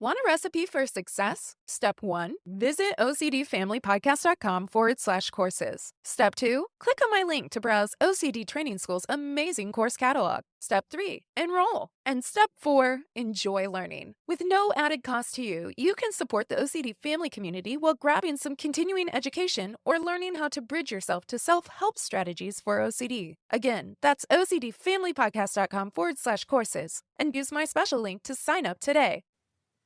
Want a recipe for success? Step 1, visit ocdfamilypodcast.com/courses. Step 2, click on my link to browse OCD Training School's amazing course catalog. Step 3, enroll. And step 4, enjoy learning. With no added cost to you, you can support the OCD family community while grabbing some continuing education or learning how to bridge yourself to self-help strategies for OCD. Again, that's ocdfamilypodcast.com/courses and use my special link to sign up today.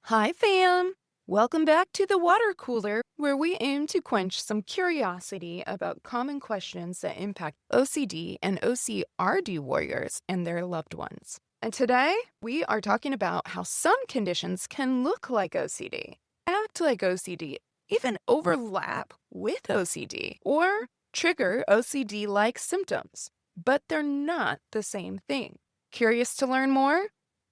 Hi, fam! Welcome back to the water cooler, where we aim to quench some curiosity about common questions that impact OCD and OCRD warriors and their loved ones. And today, we are talking about how some conditions can look like OCD, act like OCD, even overlap with OCD, or trigger OCD-like symptoms, but they're not the same thing. Curious to learn more?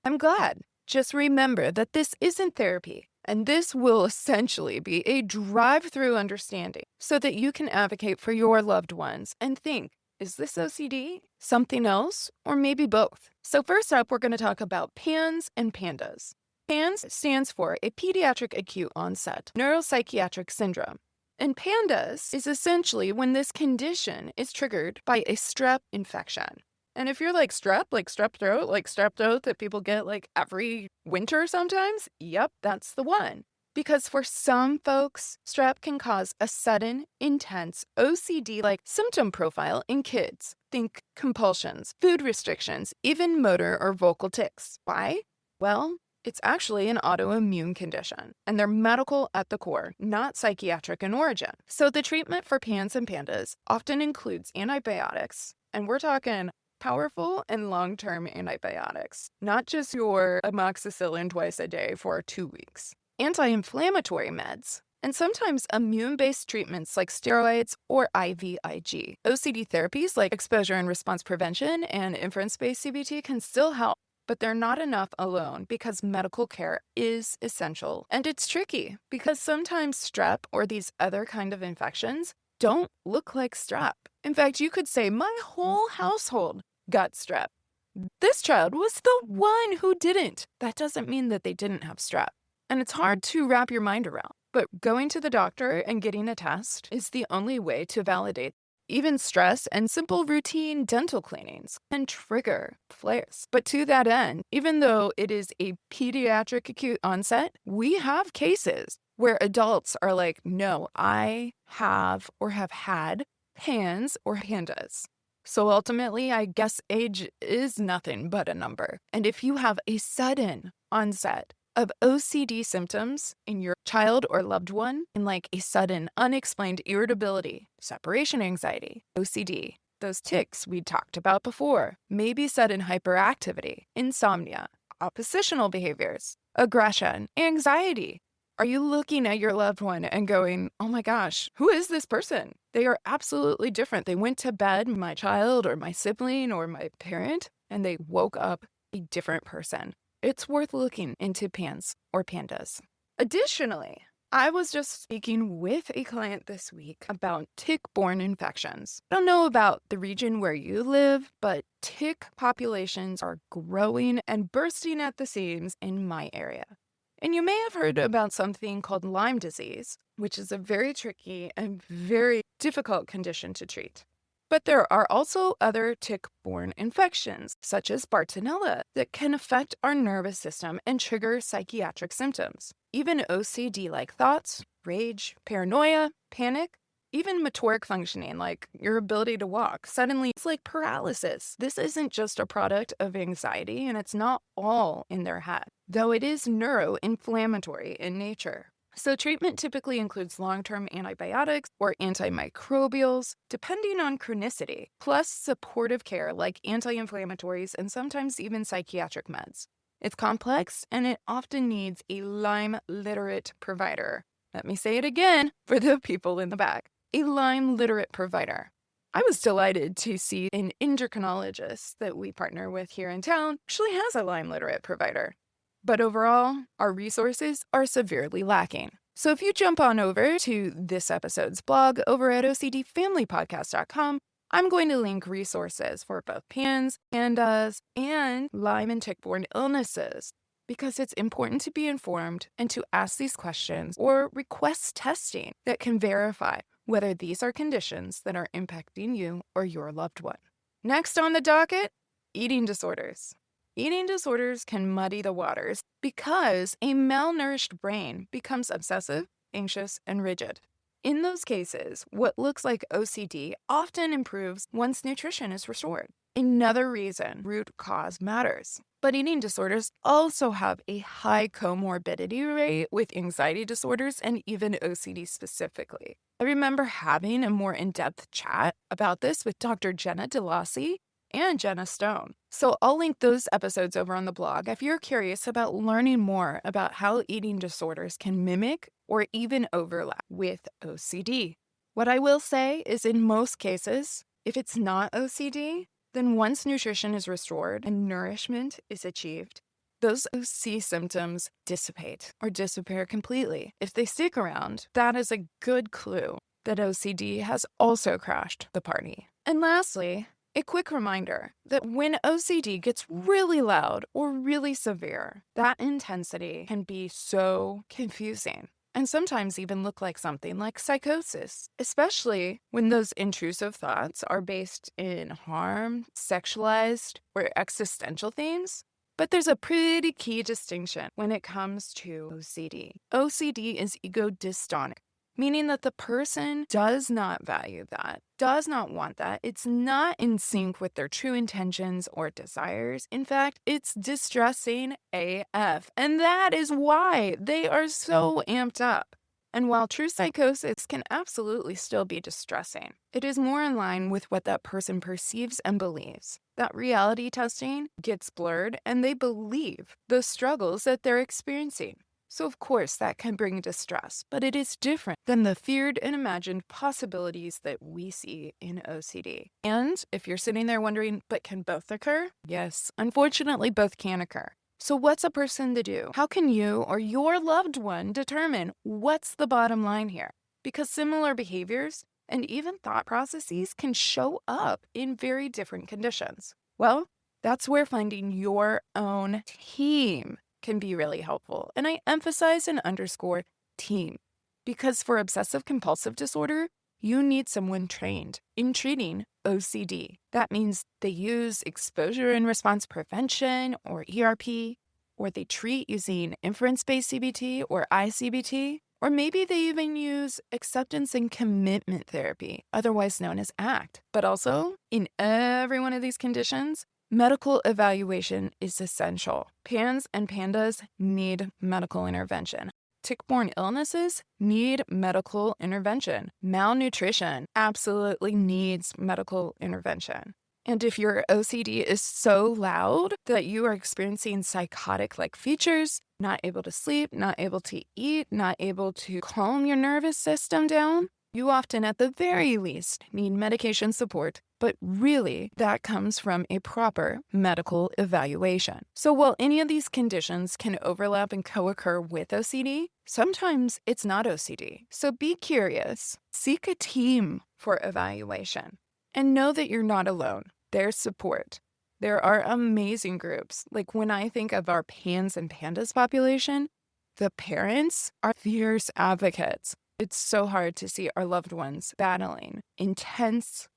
I'm glad. Just remember that this isn't therapy, and this will essentially be a drive-through understanding so that you can advocate for your loved ones and think, is this OCD, something else, or maybe both? So first up, we're going to talk about PANS and PANDAS. PANS stands for a pediatric acute onset neuropsychiatric syndrome. And PANDAS is essentially when this condition is triggered by a strep infection. And if you're like strep throat that people get like every winter sometimes, yep, that's the one. Because for some folks, strep can cause a sudden, intense OCD-like symptom profile in kids. Think compulsions, food restrictions, even motor or vocal tics. Why? Well, it's actually an autoimmune condition, and they're medical at the core, not psychiatric in origin. So the treatment for PANS and PANDAS often includes antibiotics, and we're talking powerful and long-term antibiotics, not just your amoxicillin twice a day for 2 weeks. Anti-inflammatory meds, and sometimes immune-based treatments like steroids or IVIG. OCD therapies like exposure and response prevention and inference-based CBT can still help, but they're not enough alone because medical care is essential. And it's tricky because sometimes strep or these other kind of infections don't look like strep. In fact, you could say my whole household got strep. This child was the one who didn't. That doesn't mean that they didn't have strep. And it's hard to wrap your mind around. But going to the doctor and getting a test is the only way to validate. Even stress and simple routine dental cleanings can trigger flares. But to that end, even though it is a pediatric acute onset, we have cases where adults are like, no, I have or have had PANS or PANDAS. So ultimately, I guess age is nothing but a number. And if you have a sudden onset of OCD symptoms in your child or loved one, and like a sudden unexplained irritability, separation anxiety, OCD, those tics we talked about before, maybe sudden hyperactivity, insomnia, oppositional behaviors, aggression, anxiety. Are you looking at your loved one and going, oh my gosh, who is this person? They are absolutely different. They went to bed, my child or my sibling or my parent, and they woke up a different person. It's worth looking into PANS or PANDAS. Additionally, I was just speaking with a client this week about tick-borne infections. I don't know about the region where you live, but tick populations are growing and bursting at the seams in my area. And you may have heard about something called Lyme disease, which is a very tricky and very difficult condition to treat. But there are also other tick-borne infections, such as Bartonella, that can affect our nervous system and trigger psychiatric symptoms. Even OCD-like thoughts, rage, paranoia, panic, even motoric functioning, like your ability to walk, suddenly it's like paralysis. This isn't just a product of anxiety, and it's not all in their head, though it is neuroinflammatory in nature. So treatment typically includes long-term antibiotics or antimicrobials, depending on chronicity, plus supportive care like anti-inflammatories and sometimes even psychiatric meds. It's complex, and it often needs a Lyme-literate provider. Let me say it again for the people in the back. A Lyme-literate provider. I was delighted to see an endocrinologist that we partner with here in town actually has a Lyme-literate provider. But overall, our resources are severely lacking. So if you jump on over to this episode's blog over at OCDFamilyPodcast.com, I'm going to link resources for both PANS, PANDAS, and Lyme and tick-borne illnesses. because it's important to be informed and to ask these questions or request testing that can verify whether these are conditions that are impacting you or your loved one. Next on the docket, eating disorders. Eating disorders can muddy the waters because a malnourished brain becomes obsessive, anxious, and rigid. In those cases, what looks like OCD often improves once nutrition is restored. Another reason root cause matters. But eating disorders also have a high comorbidity rate with anxiety disorders and even OCD specifically. I remember having a more in-depth chat about this with Dr. Jenna DeLossi and Jenna Stone. So I'll link those episodes over on the blog if you're curious about learning more about how eating disorders can mimic or even overlap with OCD. What I will say is in most cases, if it's not OCD, then once nutrition is restored and nourishment is achieved, those OC symptoms dissipate or disappear completely. If they stick around, that is a good clue that OCD has also crashed the party. And lastly, a quick reminder that when OCD gets really loud or really severe, that intensity can be so confusing and sometimes even look like something like psychosis, especially when those intrusive thoughts are based in harm, sexualized, or existential themes. But there's a pretty key distinction when it comes to OCD. OCD is ego dystonic, meaning that the person does not value that, does not want that. It's not in sync with their true intentions or desires. In fact, it's distressing AF. And that is why they are so amped up. And while true psychosis can absolutely still be distressing, it is more in line with what that person perceives and believes. That reality testing gets blurred and they believe the struggles that they're experiencing. So of course that can bring distress, but it is different than the feared and imagined possibilities that we see in OCD. And if you're sitting there wondering, but can both occur? Yes, unfortunately both can occur. So what's a person to do? How can you or your loved one determine what's the bottom line here? Because similar behaviors and even thought processes can show up in very different conditions. Well, that's where finding your own team can be really helpful. And I emphasize and underscore team, because for obsessive compulsive disorder, you need someone trained in treating OCD. That means they use exposure and response prevention or ERP, or they treat using inference-based CBT or ICBT, or maybe they even use acceptance and commitment therapy, otherwise known as ACT. But also, in every one of these conditions, medical evaluation is essential. PANS and PANDAS need medical intervention. Tick-borne illnesses need medical intervention. Malnutrition absolutely needs medical intervention. And if your OCD is so loud that you are experiencing psychotic-like features, not able to sleep, not able to eat, not able to calm your nervous system down, you often, at the very least, need medication support, but really, that comes from a proper medical evaluation. So while any of these conditions can overlap and co-occur with OCD, sometimes it's not OCD. So be curious, seek a team for evaluation, and know that you're not alone. There's support. There are amazing groups. Like when I think of our PANS and PANDAS population, the parents are fierce advocates. It's so hard to see our loved ones battling intense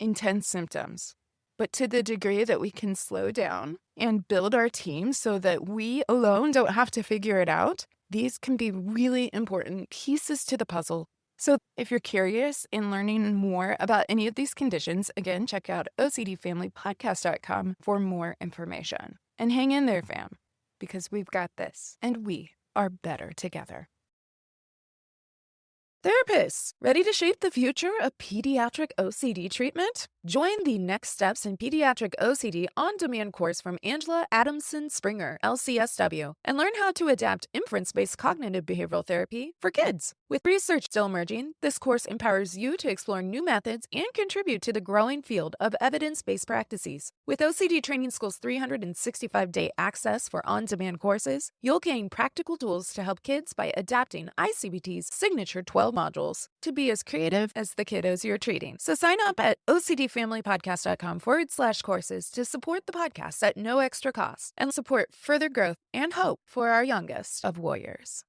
symptoms. But to the degree that we can slow down and build our team so that we alone don't have to figure it out, these can be really important pieces to the puzzle. So if you're curious in learning more about any of these conditions, again, check out OCDFamilyPodcast.com for more information. And hang in there, fam, because we've got this, and we are better together. Therapists, ready to shape the future of pediatric OCD treatment? Join the Next Steps in Pediatric OCD on-demand course from Angela Adamson Springer, LCSW, and learn how to adapt inference-based cognitive behavioral therapy for kids. With research still emerging, this course empowers you to explore new methods and contribute to the growing field of evidence-based practices. With OCD Training School's 365-day access for on-demand courses, you'll gain practical tools to help kids by adapting ICBT's signature 12 modules to be as creative as the kiddos you're treating. So sign up at OCD myfamilypodcast.com/courses to support the podcast at no extra cost and support further growth and hope for our youngest of warriors.